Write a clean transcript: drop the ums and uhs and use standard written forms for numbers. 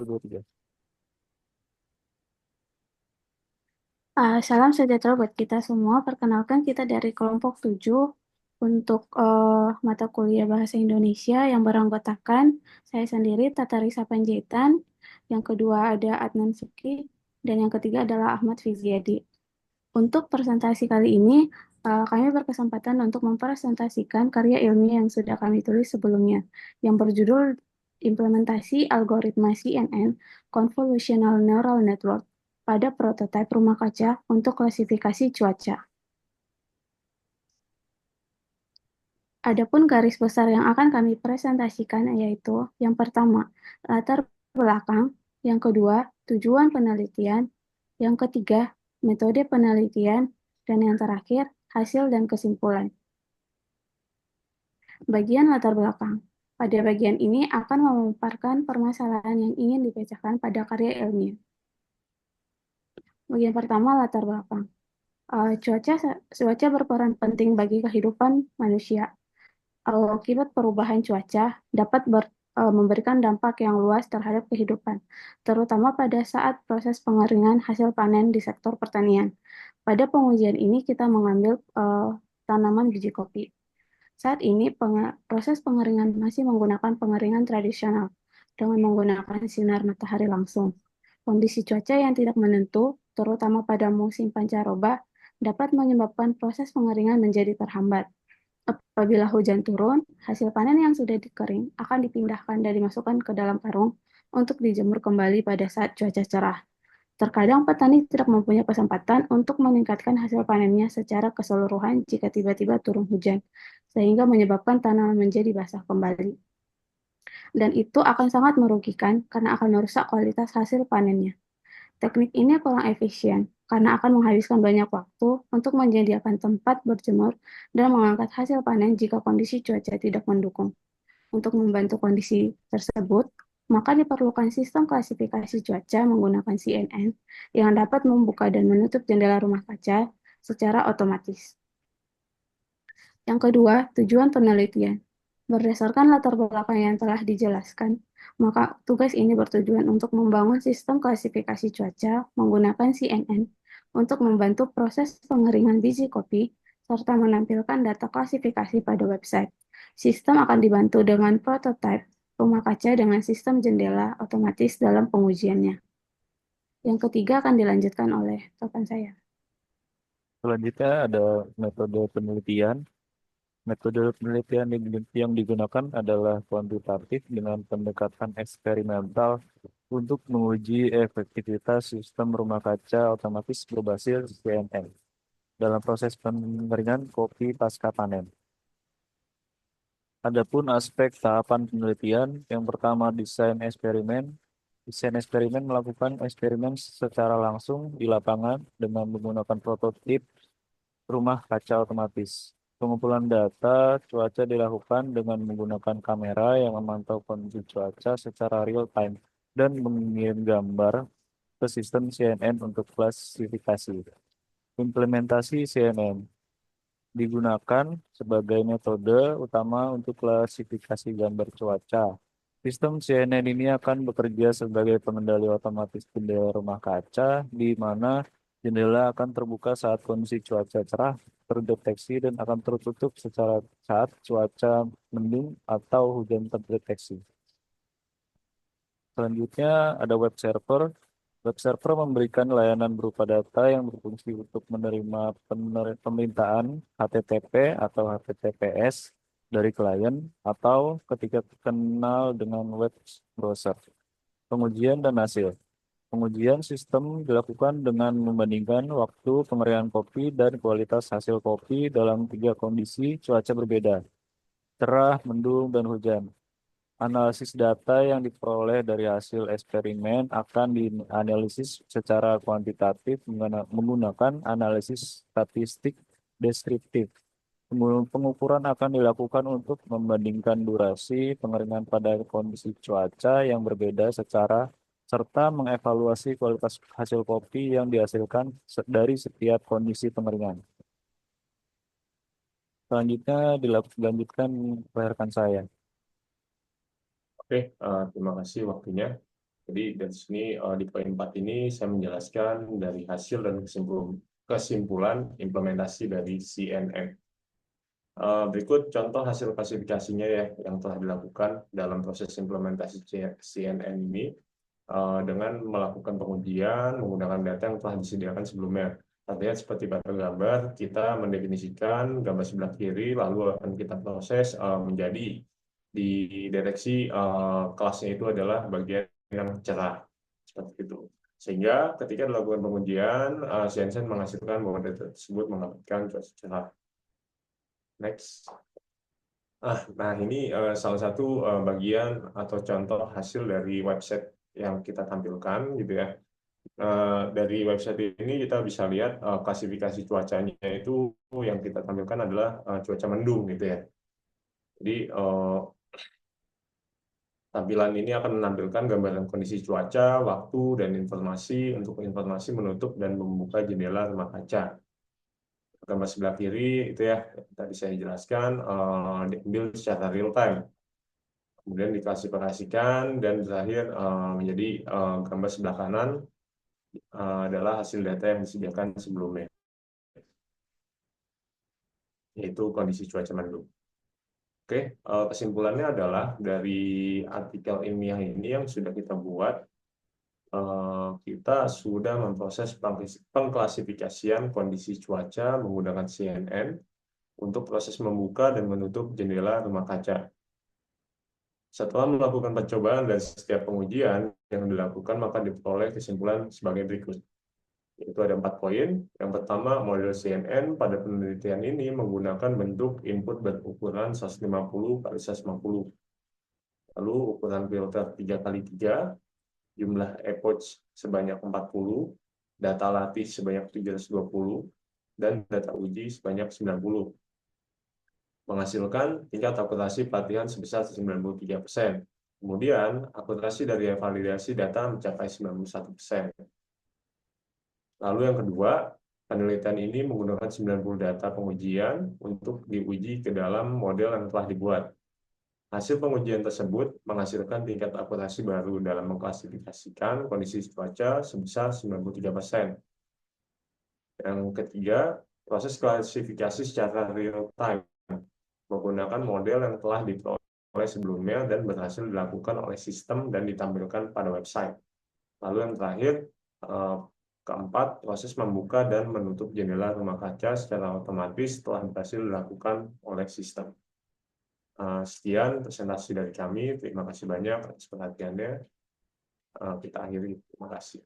dua, tiga. Salam sejahtera buat kita semua. Perkenalkan kita dari kelompok 7 untuk mata kuliah Bahasa Indonesia yang beranggotakan saya sendiri, Tata Risa Panjaitan, yang kedua ada Adnan Suki, dan yang ketiga adalah Ahmad Fiziadi. Untuk presentasi kali ini, kami berkesempatan untuk mempresentasikan karya ilmiah yang sudah kami tulis sebelumnya, yang berjudul Implementasi Algoritma CNN Convolutional Neural Network pada prototipe rumah kaca untuk klasifikasi cuaca. Adapun garis besar yang akan kami presentasikan yaitu yang pertama, latar belakang, yang kedua, tujuan penelitian, yang ketiga, metode penelitian, dan yang terakhir, hasil dan kesimpulan. Bagian latar belakang. Pada bagian ini akan memaparkan permasalahan yang ingin dipecahkan pada karya ilmiah. Bagian pertama, latar belakang. Cuaca berperan penting bagi kehidupan manusia. Akibat perubahan cuaca dapat memberikan dampak yang luas terhadap kehidupan, terutama pada saat proses pengeringan hasil panen di sektor pertanian. Pada pengujian ini kita mengambil tanaman biji kopi. Saat ini proses pengeringan masih menggunakan pengeringan tradisional dengan menggunakan sinar matahari langsung. Kondisi cuaca yang tidak menentu, terutama pada musim pancaroba, dapat menyebabkan proses pengeringan menjadi terhambat. Apabila hujan turun, hasil panen yang sudah dikering akan dipindahkan dan dimasukkan ke dalam karung untuk dijemur kembali pada saat cuaca cerah. Terkadang petani tidak mempunyai kesempatan untuk meningkatkan hasil panennya secara keseluruhan jika tiba-tiba turun hujan, sehingga menyebabkan tanaman menjadi basah kembali. Dan itu akan sangat merugikan karena akan merusak kualitas hasil panennya. Teknik ini kurang efisien karena akan menghabiskan banyak waktu untuk menyediakan tempat berjemur dan mengangkat hasil panen jika kondisi cuaca tidak mendukung. Untuk membantu kondisi tersebut, maka diperlukan sistem klasifikasi cuaca menggunakan CNN yang dapat membuka dan menutup jendela rumah kaca secara otomatis. Yang kedua, tujuan penelitian. Berdasarkan latar belakang yang telah dijelaskan, maka tugas ini bertujuan untuk membangun sistem klasifikasi cuaca menggunakan CNN untuk membantu proses pengeringan biji kopi serta menampilkan data klasifikasi pada website. Sistem akan dibantu dengan prototipe rumah kaca dengan sistem jendela otomatis dalam pengujiannya. Yang ketiga akan dilanjutkan oleh rekan saya. Selanjutnya ada metode penelitian. Metode penelitian yang digunakan adalah kuantitatif dengan pendekatan eksperimental untuk menguji efektivitas sistem rumah kaca otomatis berbasis CNN dalam proses pengeringan kopi pasca panen. Adapun aspek tahapan penelitian, yang pertama desain eksperimen. Desain eksperimen melakukan eksperimen secara langsung di lapangan dengan menggunakan prototip rumah kaca otomatis. Pengumpulan data cuaca dilakukan dengan menggunakan kamera yang memantau kondisi cuaca secara real time dan mengirim gambar ke sistem CNN untuk klasifikasi. Implementasi CNN digunakan sebagai metode utama untuk klasifikasi gambar cuaca. Sistem CNN ini akan bekerja sebagai pengendali otomatis jendela rumah kaca, di mana jendela akan terbuka saat kondisi cuaca cerah terdeteksi dan akan tertutup secara saat cuaca mendung atau hujan terdeteksi. Selanjutnya ada web server. Web server memberikan layanan berupa data yang berfungsi untuk menerima permintaan HTTP atau HTTPS dari klien atau ketika terkenal dengan web browser. Pengujian dan hasil. Pengujian sistem dilakukan dengan membandingkan waktu pengeringan kopi dan kualitas hasil kopi dalam tiga kondisi cuaca berbeda, cerah, mendung, dan hujan. Analisis data yang diperoleh dari hasil eksperimen akan dianalisis secara kuantitatif menggunakan analisis statistik deskriptif. Pengukuran akan dilakukan untuk membandingkan durasi pengeringan pada kondisi cuaca yang berbeda serta mengevaluasi kualitas hasil kopi yang dihasilkan dari setiap kondisi pengeringan. Selanjutnya dilanjutkan oleh rekan saya. Oke, terima kasih waktunya. Jadi dari sini di poin 4 ini saya menjelaskan dari hasil dan kesimpulan implementasi dari CNN. Berikut contoh hasil klasifikasinya ya yang telah dilakukan dalam proses implementasi CNN ini dengan melakukan pengujian menggunakan data yang telah disediakan sebelumnya. Artinya seperti pada gambar, kita mendefinisikan gambar sebelah kiri, lalu akan kita proses menjadi dideteksi kelasnya itu adalah bagian yang cerah. Seperti itu. Sehingga ketika dilakukan pengujian, CNN menghasilkan bahwa data tersebut mendapatkan cuaca cerah. Next. Nah ini salah satu bagian atau contoh hasil dari website yang kita tampilkan gitu ya. Dari website ini kita bisa lihat klasifikasi cuacanya itu yang kita tampilkan adalah cuaca mendung gitu ya. Jadi tampilan ini akan menampilkan gambaran kondisi cuaca, waktu, dan informasi untuk informasi menutup dan membuka jendela rumah kaca. Gambar sebelah kiri itu ya tadi saya jelaskan diambil secara real time, kemudian diklasifikasikan dan terakhir menjadi gambar sebelah kanan adalah hasil data yang disediakan sebelumnya, yaitu kondisi cuaca mendung. Oke, kesimpulannya adalah dari artikel ilmiah ini yang sudah kita buat, kita sudah memproses pengklasifikasian kondisi cuaca menggunakan CNN untuk proses membuka dan menutup jendela rumah kaca. Setelah melakukan percobaan dan setiap pengujian yang dilakukan, maka diperoleh kesimpulan sebagai berikut. Yaitu ada 4 poin. Yang pertama, model CNN pada penelitian ini menggunakan bentuk input berukuran 150 kali 150. Lalu ukuran filter 3x3, jumlah epoch sebanyak 40, data latih sebanyak 720, dan data uji sebanyak 90. Menghasilkan tingkat akurasi pelatihan sebesar 93%. Kemudian, akurasi dari validasi data mencapai 91%. Lalu yang kedua, penelitian ini menggunakan 90 data pengujian untuk diuji ke dalam model yang telah dibuat. Hasil pengujian tersebut menghasilkan tingkat akurasi baru dalam mengklasifikasikan kondisi cuaca sebesar 93%. Yang ketiga, proses klasifikasi secara real time menggunakan model yang telah diperoleh sebelumnya dan berhasil dilakukan oleh sistem dan ditampilkan pada website. Lalu yang terakhir, keempat, proses membuka dan menutup jendela rumah kaca secara otomatis telah berhasil dilakukan oleh sistem. Sekian presentasi dari kami. Terima kasih banyak atas perhatiannya. Kita akhiri. Terima kasih.